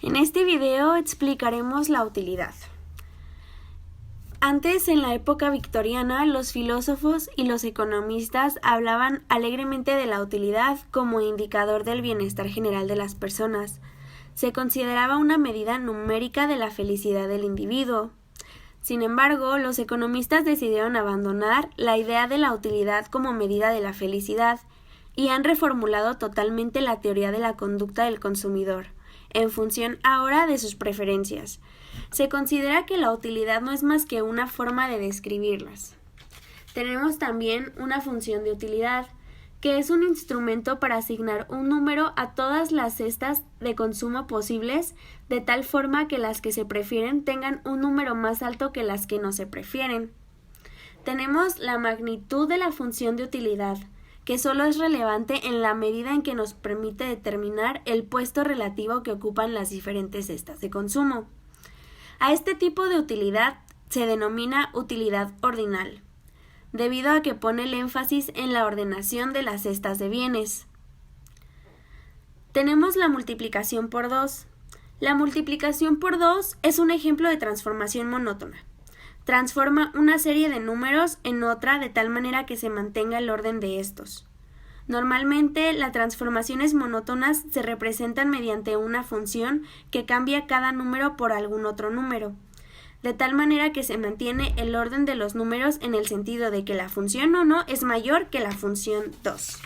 En este video explicaremos la utilidad. Antes, en la época victoriana, los filósofos y los economistas hablaban alegremente de la utilidad como indicador del bienestar general de las personas. Se consideraba una medida numérica de la felicidad del individuo. Sin embargo, los economistas decidieron abandonar la idea de la utilidad como medida de la felicidad y han reformulado totalmente la teoría de la conducta del consumidor, en función ahora de sus preferencias. Se considera que la utilidad no es más que una forma de describirlas. Tenemos también una función de utilidad, que es un instrumento para asignar un número a todas las cestas de consumo posibles, de tal forma que las que se prefieren tengan un número más alto que las que no se prefieren. Tenemos la magnitud de la función de utilidad, que solo es relevante en la medida en que nos permite determinar el puesto relativo que ocupan las diferentes cestas de consumo. A este tipo de utilidad se denomina utilidad ordinal, debido a que pone el énfasis en la ordenación de las cestas de bienes. Tenemos la multiplicación por 2. La multiplicación por 2 es un ejemplo de transformación monótona. Transforma una serie de números en otra de tal manera que se mantenga el orden de estos. Normalmente, las transformaciones monótonas se representan mediante una función que cambia cada número por algún otro número, de tal manera que se mantiene el orden de los números en el sentido de que la función 1 es mayor que la función 2.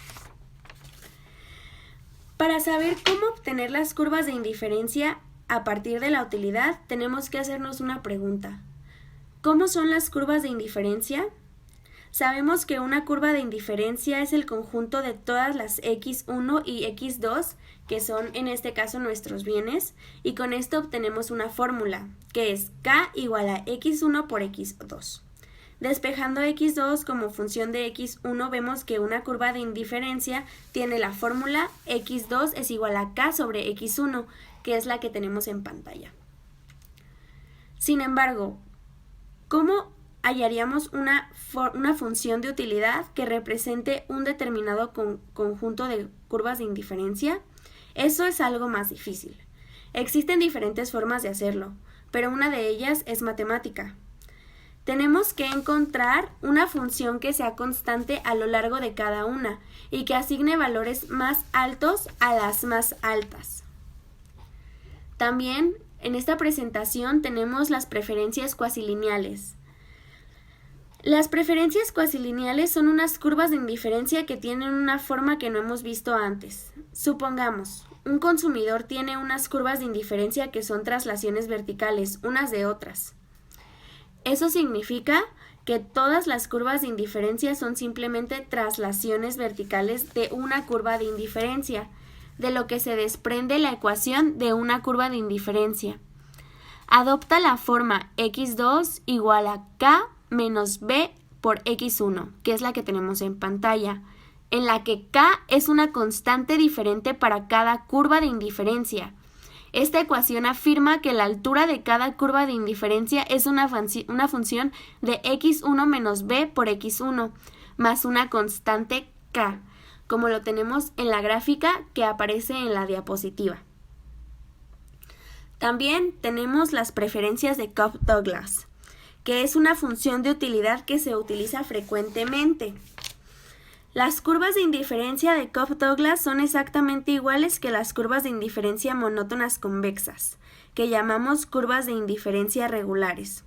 Para saber cómo obtener las curvas de indiferencia a partir de la utilidad, tenemos que hacernos una pregunta. ¿Cómo son las curvas de indiferencia? Sabemos que una curva de indiferencia es el conjunto de todas las x1 y x2, que son en este caso nuestros bienes, y con esto obtenemos una fórmula, que es k igual a x1 por x2. Despejando x2 como función de x1, vemos que una curva de indiferencia tiene la fórmula x2 es igual a k sobre x1, que es la que tenemos en pantalla. Sin embargo, ¿cómo hallaríamos una función de utilidad que represente un determinado conjunto de curvas de indiferencia? Eso es algo más difícil. Existen diferentes formas de hacerlo, pero una de ellas es matemática. Tenemos que encontrar una función que sea constante a lo largo de cada una y que asigne valores más altos a las más altas. También en esta presentación tenemos las preferencias cuasilineales. Las preferencias cuasilineales son unas curvas de indiferencia que tienen una forma que no hemos visto antes. Supongamos, un consumidor tiene unas curvas de indiferencia que son traslaciones verticales unas de otras. Eso significa que todas las curvas de indiferencia son simplemente traslaciones verticales de una curva de indiferencia, de lo que se desprende la ecuación de una curva de indiferencia. Adopta la forma x2 igual a k menos b por x1, que es la que tenemos en pantalla, en la que k es una constante diferente para cada curva de indiferencia. Esta ecuación afirma que la altura de cada curva de indiferencia es una función de x1 menos b por x1, más una constante k, como lo tenemos en la gráfica que aparece en la diapositiva. También tenemos las preferencias de Cobb-Douglas, que es una función de utilidad que se utiliza frecuentemente. Las curvas de indiferencia de Cobb-Douglas son exactamente iguales que las curvas de indiferencia monótonas convexas, que llamamos curvas de indiferencia regulares.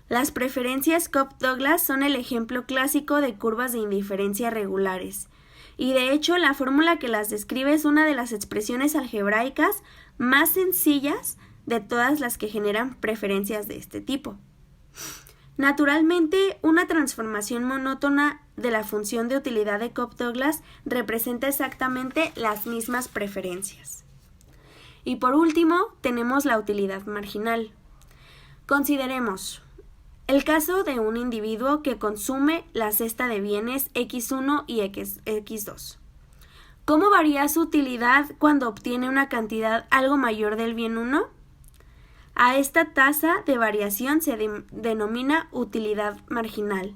Las preferencias Cobb-Douglas son el ejemplo clásico de curvas de indiferencia regulares, y de hecho la fórmula que las describe es una de las expresiones algebraicas más sencillas de todas las que generan preferencias de este tipo. Naturalmente, una transformación monótona de la función de utilidad de Cobb-Douglas representa exactamente las mismas preferencias. Y por último, tenemos la utilidad marginal. Consideremos el caso de un individuo que consume la cesta de bienes x1 y x2. ¿Cómo varía su utilidad cuando obtiene una cantidad algo mayor del bien 1? A esta tasa de variación se denomina utilidad marginal.